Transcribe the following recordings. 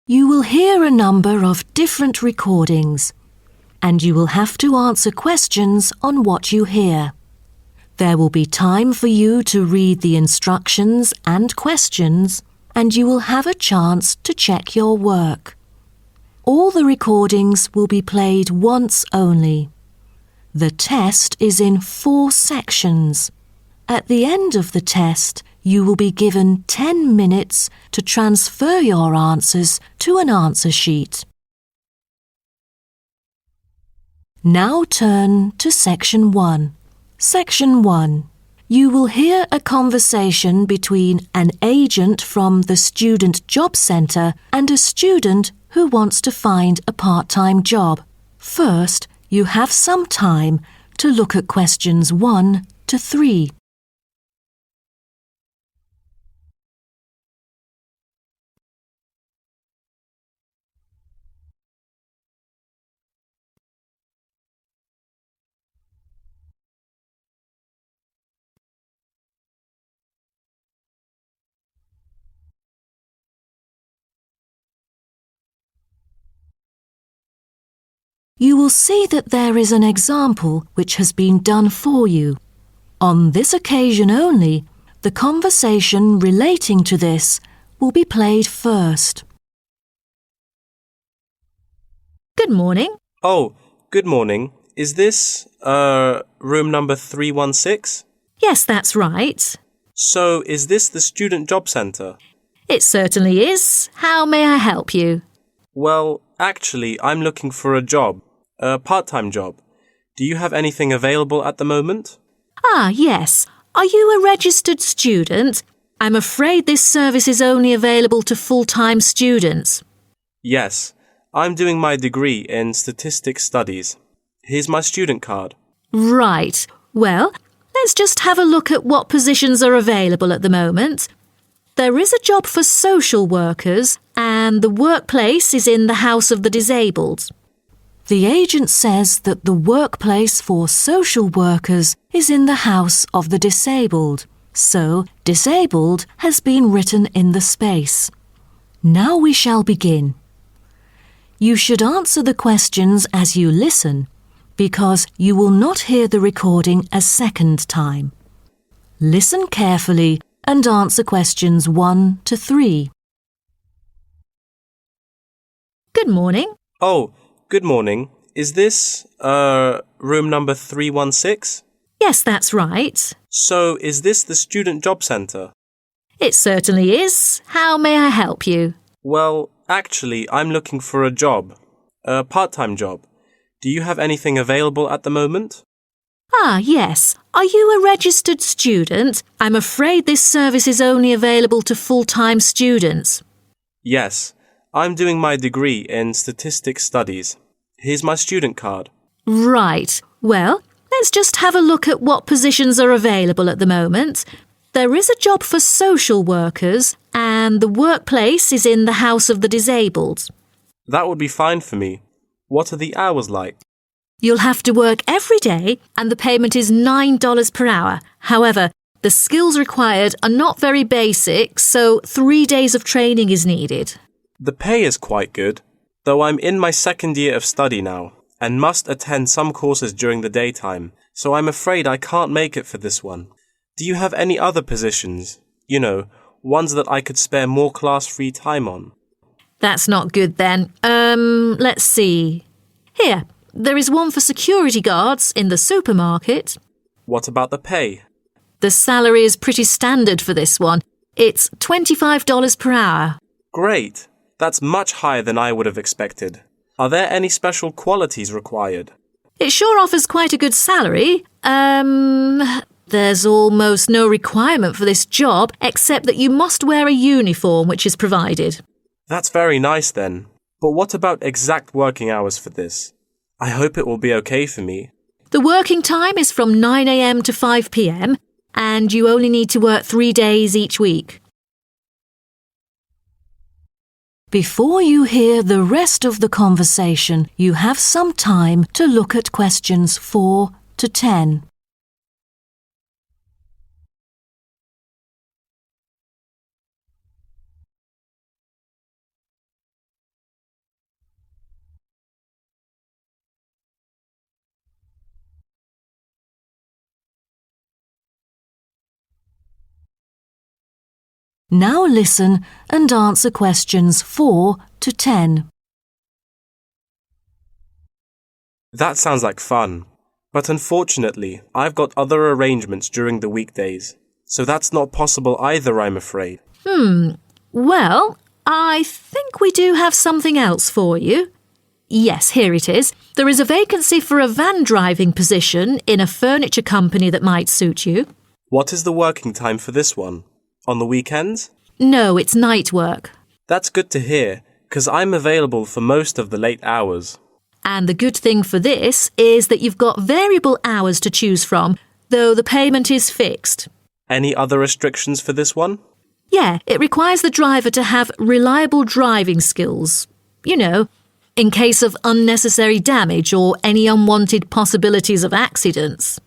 You will hear a number of different recordings, and you will have to answer questions on what you hear. There will be time for you to read the instructions and questions, and you will have a chance to check your work. All the recordings will be played once only. The test is in 4 sections. At the end of the test, you will be given 10 minutes to transfer your answers to an answer sheet. Now turn to Section 1. Section 1. You will hear a conversation between an agent from the Student Job Centre and a student who wants to find a part-time job. First, you have some time to look at questions 1 to 3. You will see that there is an example which has been done for you. On this occasion only, the conversation relating to this will be played first. Good morning. Oh, good morning. Is this, room number 316? Yes, that's right. So, is this the Student Job Centre? It certainly is. How may I help you? Well, actually, I'm looking for a job, a part-time job. Do you have anything available at the moment? Ah, yes. Are you a registered student? I'm afraid this service is only available to full-time students. Yes, I'm doing my degree in statistics studies. Here's my student card. Right. Well, let's just have a look at what positions are available at the moment. There is a job for social workers, and the workplace is in the House of the Disabled. The agent says that the workplace for social workers is in the House of the Disabled, so disabled has been written in the space. Now we shall begin. You should answer the questions as you listen, because you will not hear the recording a second time. Listen carefully and answer questions 1 to 3. Good morning. Oh, good morning. Is this, room number 316? Yes, that's right. So, is this the Student Job Centre? It certainly is. How may I help you? Well, actually, I'm looking for a job, a part-time job. Do you have anything available at the moment? Ah, yes. Are you a registered student? I'm afraid this service is only available to full-time students. Yes, I'm doing my degree in statistics studies. Here's my student card. Right. Well, let's just have a look at what positions are available at the moment. There is a job for social workers, and the workplace is in the House of the Disabled. That would be fine for me. What are the hours like? You'll have to work every day, and the payment is $9 per hour. However, the skills required are not very basic, so 3 days of training is needed. The pay is quite good, though I'm in my second year of study now, and must attend some courses during the daytime, so I'm afraid I can't make it for this one. Do you have any other positions? You know, ones that I could spare more class-free time on? That's not good then. Let's see. Here, there is one for security guards in the supermarket. What about the pay? The salary is pretty standard for this one. It's $25 per hour. Great! That's much higher than I would have expected. Are there any special qualities required? It sure offers quite a good salary. There's almost no requirement for this job except that you must wear a uniform which is provided. That's very nice then. But what about exact working hours for this? I hope it will be okay for me. The working time is from 9 a.m. to 5 p.m. and you only need to work 3 days each week. Before you hear the rest of the conversation, you have some time to look at questions 4 to 10. Now listen and answer questions 4 to 10. That sounds like fun, but unfortunately, I've got other arrangements during the weekdays, so that's not possible either, I'm afraid. Well, I think we do have something else for you. Yes, here it is. There is a vacancy for a van driving position in a furniture company that might suit you. What is the working time for this one? On the weekends? No, it's night work. That's good to hear, because I'm available for most of the late hours. And the good thing for this is that you've got variable hours to choose from, though the payment is fixed. Any other restrictions for this one? Yeah, it requires the driver to have reliable driving skills. You know, in case of unnecessary damage or any unwanted possibilities of accidents.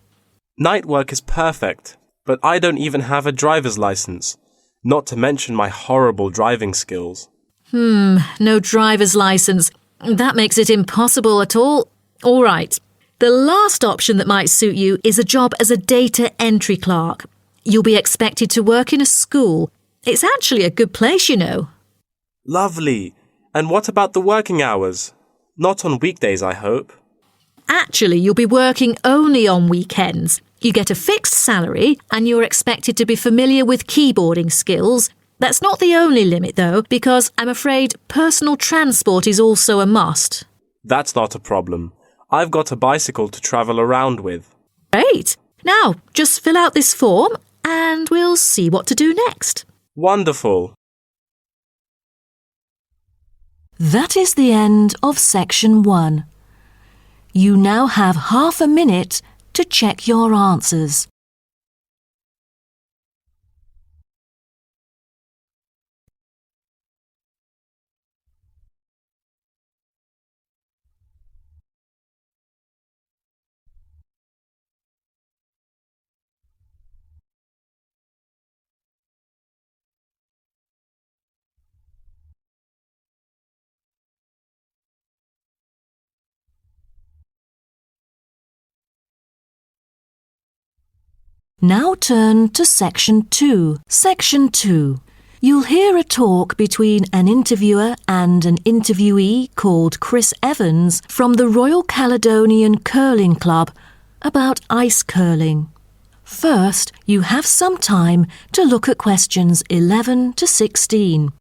Night work is perfect, but I don't even have a driver's license, not to mention my horrible driving skills. No driver's license. That makes it impossible at all. All right. The last option that might suit you is a job as a data entry clerk. You'll be expected to work in a school. It's actually a good place, you know. Lovely. And what about the working hours? Not on weekdays, I hope. Actually, you'll be working only on weekends. You get a fixed salary and you're expected to be familiar with keyboarding skills. That's not the only limit, though, because I'm afraid personal transport is also a must. That's not a problem. I've got a bicycle to travel around with. Great. Now, just fill out this form and we'll see what to do next. Wonderful. That is the end of section 1. You now have half a minute to check your answers. Now turn to Section 2. Section 2. You'll hear a talk between an interviewer and an interviewee called Chris Evans from the Royal Caledonian Curling Club about ice curling. First, you have some time to look at questions 11 to 16.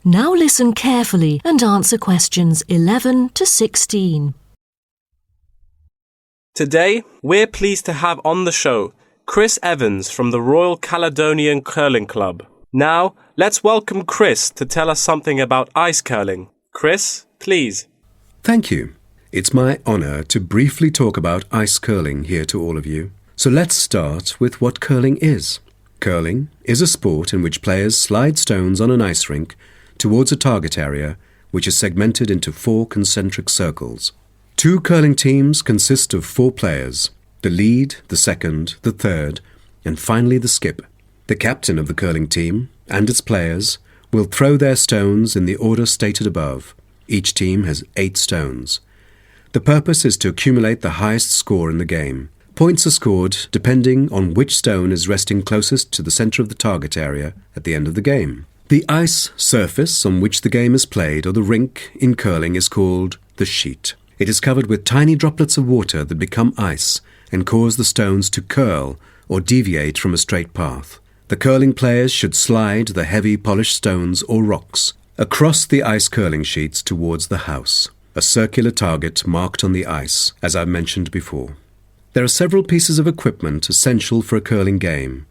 Now listen carefully and answer questions 11 to 16. Today, we're pleased to have on the show Chris Evans from the Royal Caledonian Curling Club. Now, let's welcome Chris to tell us something about ice curling. Chris, please. Thank you. It's my honour to briefly talk about ice curling here to all of you. So let's start with what curling is. Curling is a sport in which players slide stones on an ice rink towards a target area which is segmented into 4 concentric circles. 2 curling teams consist of 4 players, the lead, the second, the third, and finally the skip. The captain of the curling team and its players will throw their stones in the order stated above. Each team has 8 stones. The purpose is to accumulate the highest score in the game. Points are scored depending on which stone is resting closest to the centre of the target area at the end of the game. The ice surface on which the game is played, or the rink in curling, is called the sheet. It is covered with tiny droplets of water that become ice and cause the stones to curl or deviate from a straight path. The curling players should slide the heavy polished stones or rocks across the ice curling sheets towards the house, a circular target marked on the ice, as I mentioned before. There are several pieces of equipment essential for a curling game,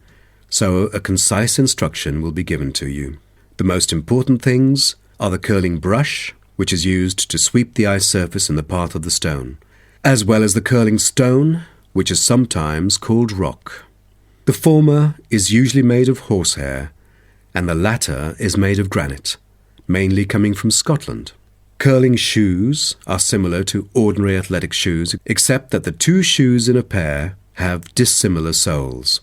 so a concise instruction will be given to you. The most important things are the curling brush, which is used to sweep the ice surface in the path of the stone, as well as the curling stone, which is sometimes called rock. The former is usually made of horsehair, and the latter is made of granite, mainly coming from Scotland. Curling shoes are similar to ordinary athletic shoes, except that the two shoes in a pair have dissimilar soles.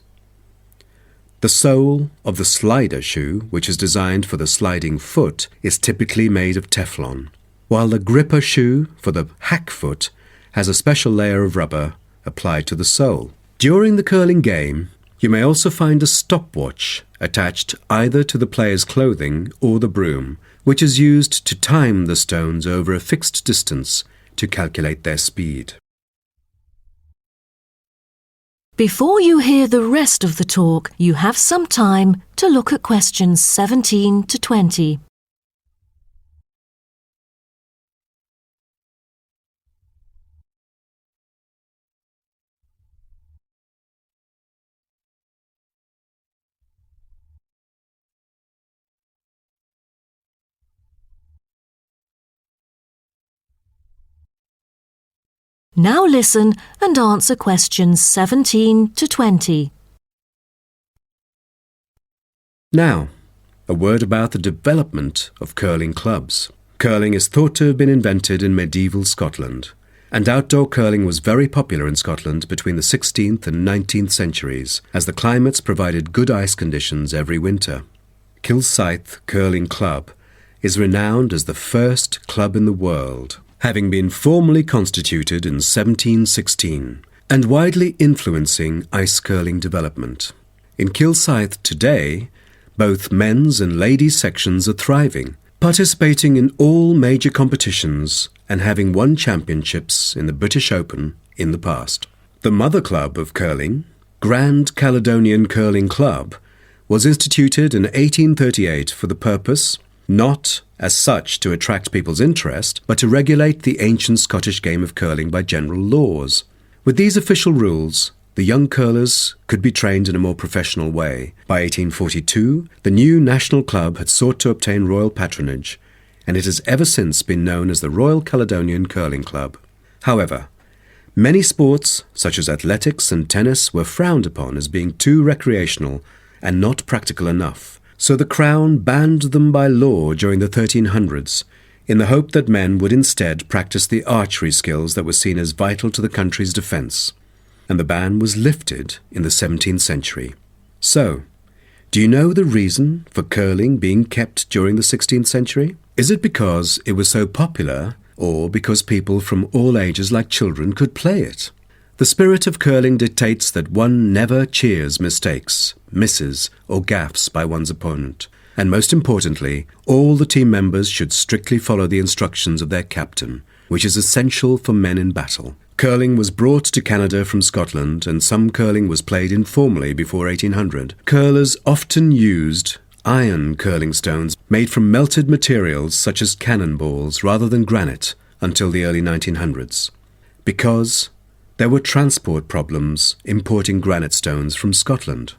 The sole of the slider shoe, which is designed for the sliding foot, is typically made of Teflon, while the gripper shoe for the hack foot has a special layer of rubber applied to the sole. During the curling game, you may also find a stopwatch attached either to the player's clothing or the broom, which is used to time the stones over a fixed distance to calculate their speed. Before you hear the rest of the talk, you have some time to look at questions 17 to 20. Now listen and answer questions 17 to 20. Now, a word about the development of curling clubs. Curling is thought to have been invented in medieval Scotland, and outdoor curling was very popular in Scotland between the 16th and 19th centuries, as the climates provided good ice conditions every winter. Kilsyth Curling Club is renowned as the first club in the world, having been formally constituted in 1716 and widely influencing ice curling development. In Kilsyth today, both men's and ladies' sections are thriving, participating in all major competitions and having won championships in the British Open in the past. The mother club of curling, Grand Caledonian Curling Club, was instituted in 1838 for the purpose not as such to attract people's interest, but to regulate the ancient Scottish game of curling by general laws. With these official rules, the young curlers could be trained in a more professional way. By 1842, the new national club had sought to obtain royal patronage, and it has ever since been known as the Royal Caledonian Curling Club. However, many sports, such as athletics and tennis, were frowned upon as being too recreational and not practical enough. So the Crown banned them by law during the 1300s, in the hope that men would instead practice the archery skills that were seen as vital to the country's defence. And the ban was lifted in the 17th century. So, do you know the reason for curling being kept during the 16th century? Is it because it was so popular, or because people from all ages like children could play it? The spirit of curling dictates that one never cheers mistakes, misses, or gaffes by one's opponent. And most importantly, all the team members should strictly follow the instructions of their captain, which is essential for men in battle. Curling was brought to Canada from Scotland, and some curling was played informally before 1800. Curlers often used iron curling stones made from melted materials such as cannonballs rather than granite until the early 1900s, because there were transport problems importing granite stones from Scotland.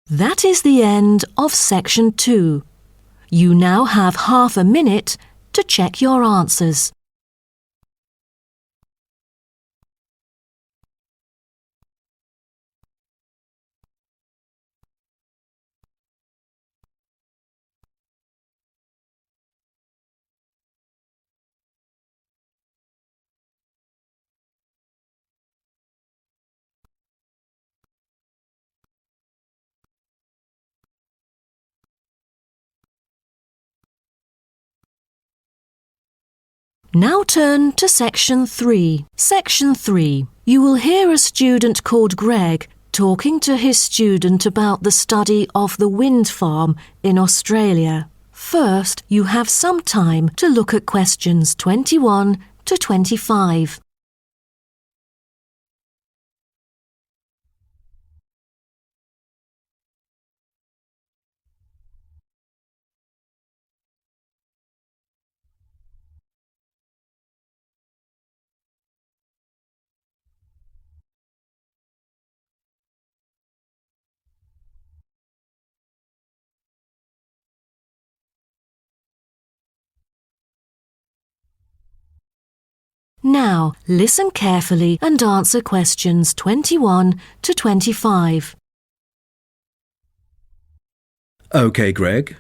That is the end of section 2. You now have half a minute to check your answers. Now turn to section 3. Section 3. You will hear a student called Greg talking to his student about the study of the wind farm in Australia. First, you have some time to look at questions 21 to 25. Now, listen carefully and answer questions 21 to 25. Okay, Greg.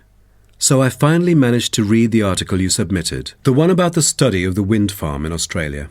So I finally managed to read the article you submitted, the one about the study of the wind farm in Australia.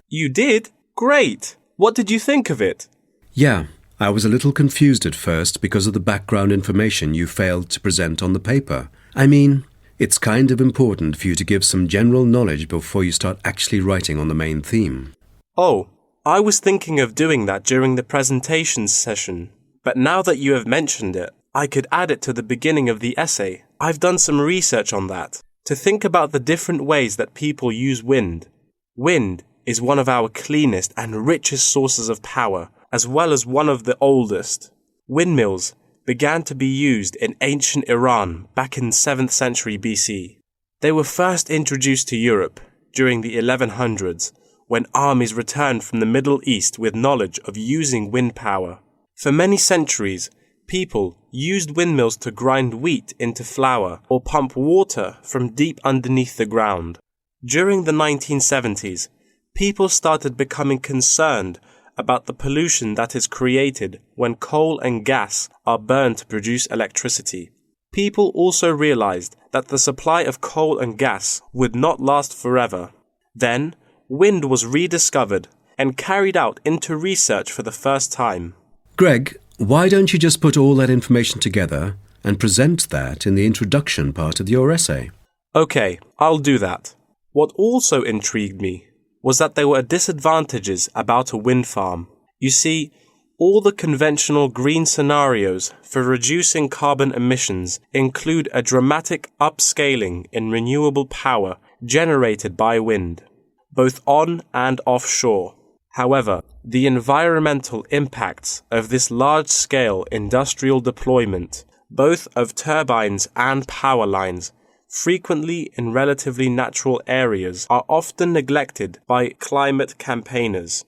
You did? Great! What did you think of it? Yeah, I was a little confused at first because of the background information you failed to present on the paper. I mean, it's kind of important for you to give some general knowledge before you start actually writing on the main theme. Oh, I was thinking of doing that during the presentation session. But now that you have mentioned it, I could add it to the beginning of the essay. I've done some research on that, to think about the different ways that people use wind. Wind is one of our cleanest and richest sources of power, as well as one of the oldest. Windmills began to be used in ancient Iran back in 7th century BC. They were first introduced to Europe during the 1100s, when armies returned from the Middle East with knowledge of using wind power. For many centuries, people used windmills to grind wheat into flour or pump water from deep underneath the ground. During the 1970s, people started becoming concerned about the pollution that is created when coal and gas are burned to produce electricity. People also realized that the supply of coal and gas would not last forever. Then, wind was rediscovered and carried out into research for the first time. Greg, why don't you just put all that information together and present that in the introduction part of your essay? Okay, I'll do that. What also intrigued me was that there were disadvantages about a wind farm. You see, all the conventional green scenarios for reducing carbon emissions include a dramatic upscaling in renewable power generated by wind, both on and offshore. However, the environmental impacts of this large-scale industrial deployment, both of turbines and power lines, frequently in relatively natural areas, are often neglected by climate campaigners.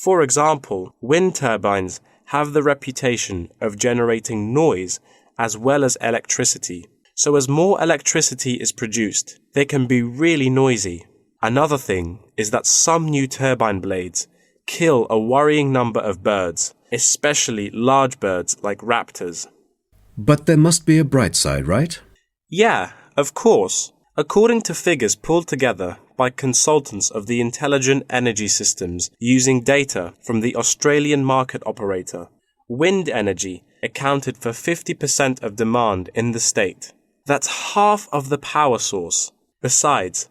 For example, wind turbines have the reputation of generating noise as well as electricity. So as more electricity is produced, they can be really noisy. Another thing is that some new turbine blades kill a worrying number of birds, especially large birds like raptors. But there must be a bright side, right? Yeah, of course. According to figures pulled together by consultants of the Intelligent Energy Systems using data from the Australian market operator, wind energy accounted for 50% of demand in the state. That's half of the power source. Besides,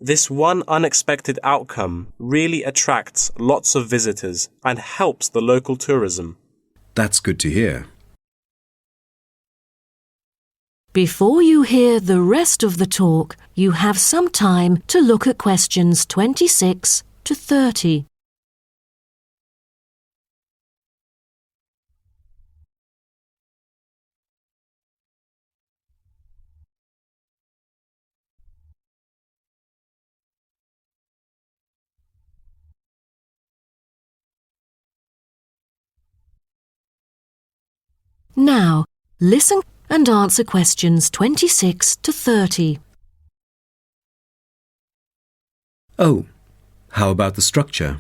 this one unexpected outcome really attracts lots of visitors and helps the local tourism. That's good to hear. Before you hear the rest of the talk, you have some time to look at questions 26 to 30. Now, listen and answer questions 26 to 30. Oh, how about the structure?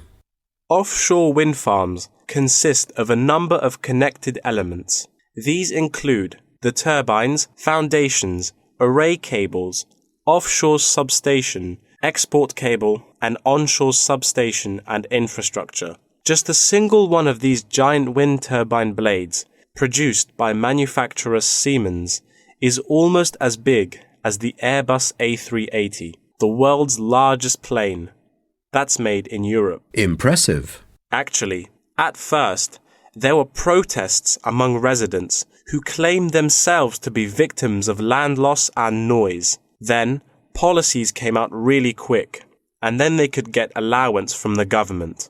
Offshore wind farms consist of a number of connected elements. These include the turbines, foundations, array cables, offshore substation, export cable, and onshore substation and infrastructure. Just a single one of these giant wind turbine blades, produced by manufacturer Siemens, is almost as big as the Airbus A380, the world's largest plane. That's made in Europe. Impressive. Actually, at first, there were protests among residents who claimed themselves to be victims of land loss and noise. Then, policies came out really quick, and then they could get allowance from the government.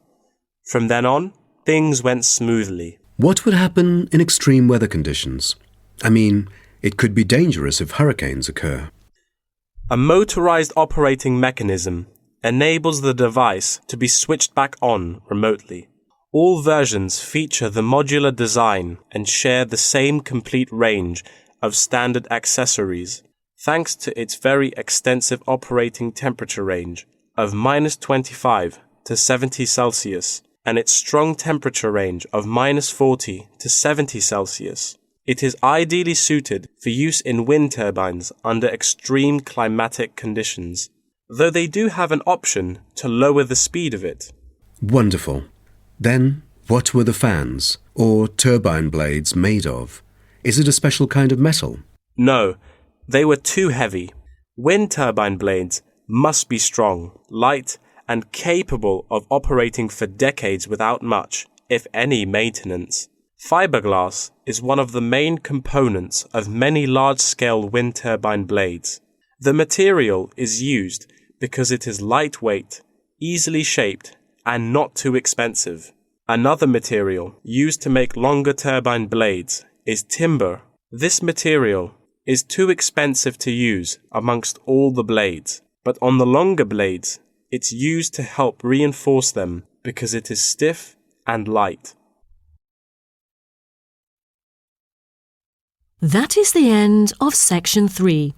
From then on, things went smoothly. What would happen in extreme weather conditions? I mean, it could be dangerous if hurricanes occur. A motorized operating mechanism enables the device to be switched back on remotely. All versions feature the modular design and share the same complete range of standard accessories, thanks to its very extensive operating temperature range of -25 to 70 Celsius and its strong temperature range of -40 to 70 Celsius. It is ideally suited for use in wind turbines under extreme climatic conditions, though they do have an option to lower the speed of it. Wonderful. Then, what were the fans, or turbine blades, made of? Is it a special kind of metal? No, they were too heavy. Wind turbine blades must be strong, light, and capable of operating for decades without much, if any, maintenance. Fiberglass is one of the main components of many large-scale wind turbine blades. The material is used because it is lightweight, easily shaped, and not too expensive. Another material used to make longer turbine blades is timber. This material is too expensive to use amongst all the blades, but on the longer blades, it's used to help reinforce them because it is stiff and light. That is the end of section 3.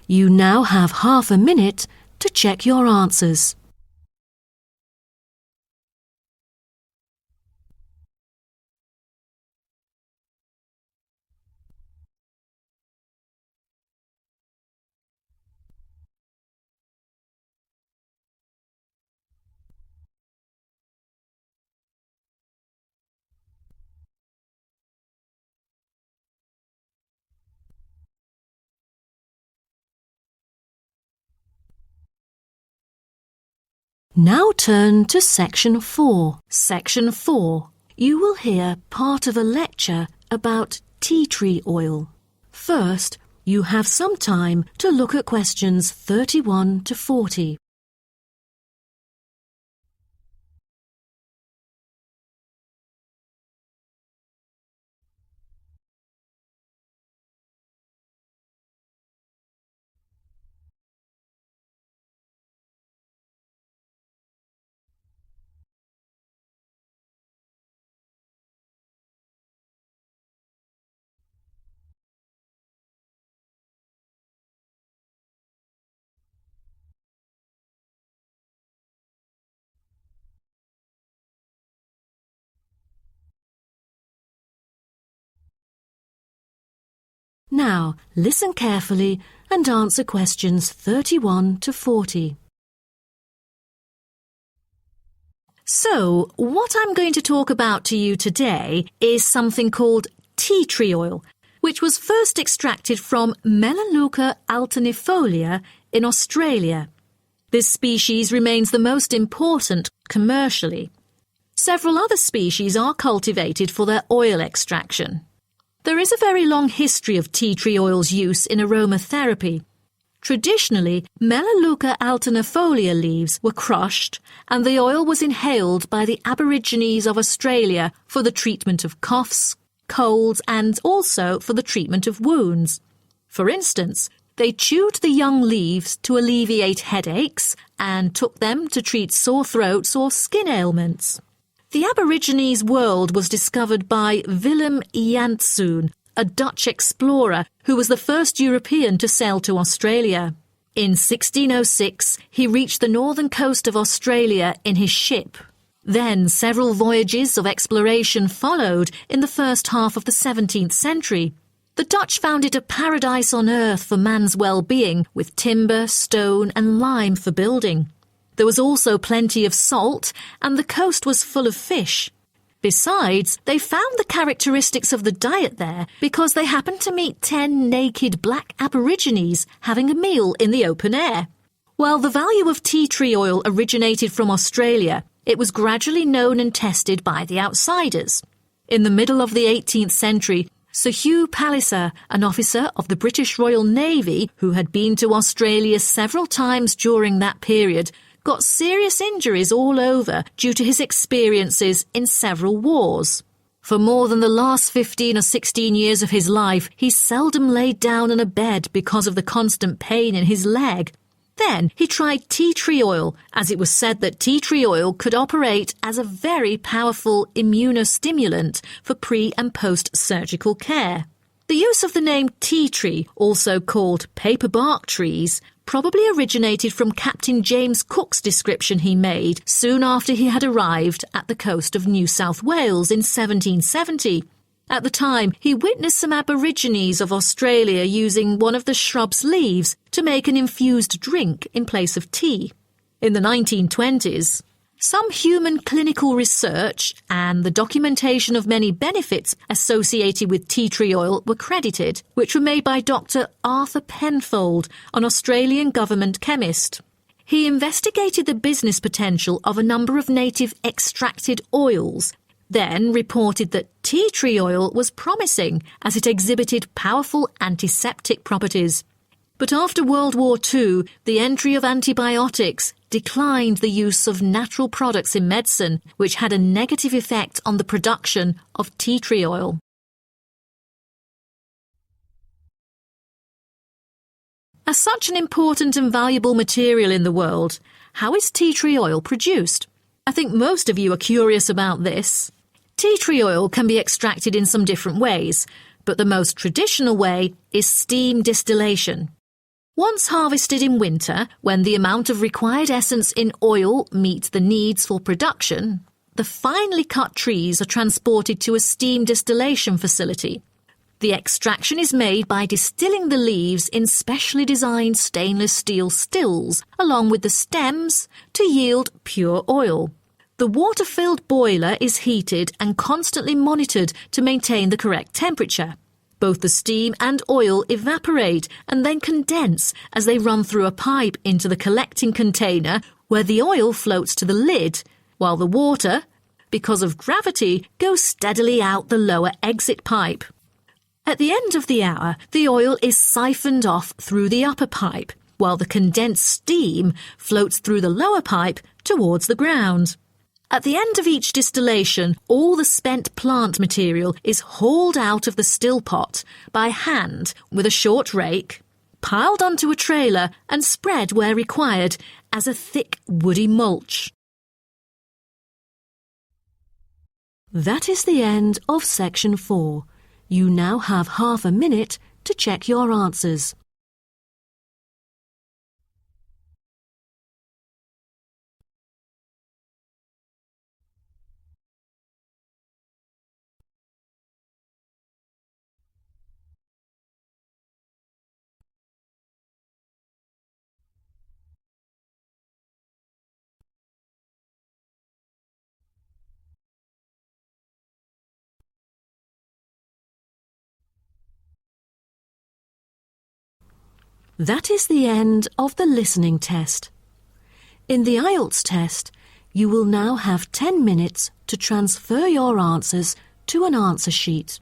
You now have half a minute to check your answers. Now turn to section 4. Section 4. You will hear part of a lecture about tea tree oil. First, you have some time to look at questions 31 to 40. Now, listen carefully and answer questions 31 to 40. So, what I'm going to talk about to you today is something called tea tree oil, which was first extracted from Melaleuca alternifolia in Australia. This species remains the most important commercially. Several other species are cultivated for their oil extraction. There is a very long history of tea tree oil's use in aromatherapy. Traditionally, Melaleuca alternifolia leaves were crushed and the oil was inhaled by the Aborigines of Australia for the treatment of coughs, colds and also for the treatment of wounds. For instance, they chewed the young leaves to alleviate headaches and took them to treat sore throats or skin ailments. The Aborigines world was discovered by Willem Janszoon, a Dutch explorer who was the first European to sail to Australia. In 1606, he reached the northern coast of Australia in his ship. Then several voyages of exploration followed in the first half of the 17th century. The Dutch found it a paradise on earth for man's well-being, with timber, stone and lime for building. There was also plenty of salt, and the coast was full of fish. Besides, they found the characteristics of the diet there because they happened to meet 10 naked black Aborigines having a meal in the open air. While the value of tea tree oil originated from Australia, it was gradually known and tested by the outsiders. In the middle of the 18th century, Sir Hugh Palliser, an officer of the British Royal Navy who had been to Australia several times during that period, got serious injuries all over due to his experiences in several wars. For more than the last 15 or 16 years of his life, he seldom laid down on a bed because of the constant pain in his leg. Then he tried tea tree oil, as it was said that tea tree oil could operate as a very powerful immunostimulant for pre- and post-surgical care. The use of the name tea tree, also called paper bark trees, probably originated from Captain James Cook's description he made soon after he had arrived at the coast of New South Wales in 1770. At the time, he witnessed some Aborigines of Australia using one of the shrub's leaves to make an infused drink in place of tea. In the 1920s, some human clinical research and the documentation of many benefits associated with tea tree oil were credited, which were made by Dr. Arthur Penfold, an Australian government chemist. He investigated the business potential of a number of native extracted oils, then reported that tea tree oil was promising as it exhibited powerful antiseptic properties. But after World War II, the entry of antibiotics declined the use of natural products in medicine, which had a negative effect on the production of tea tree oil. As such an important and valuable material in the world, how is tea tree oil produced? I think most of you are curious about this. Tea tree oil can be extracted in some different ways, but the most traditional way is steam distillation. Once harvested in winter, when the amount of required essence in oil meets the needs for production, the finely cut trees are transported to a steam distillation facility. The extraction is made by distilling the leaves in specially designed stainless steel stills along with the stems to yield pure oil. The water-filled boiler is heated and constantly monitored to maintain the correct temperature. Both the steam and oil evaporate and then condense as they run through a pipe into the collecting container where the oil floats to the lid, while the water, because of gravity, goes steadily out the lower exit pipe. At the end of the hour, the oil is siphoned off through the upper pipe, while the condensed steam floats through the lower pipe towards the ground. At the end of each distillation, all the spent plant material is hauled out of the still pot by hand with a short rake, piled onto a trailer and spread where required as a thick woody mulch. That is the end of section 4. You now have half a minute to check your answers. That is the end of the listening test. In the IELTS test, you will now have 10 minutes to transfer your answers to an answer sheet.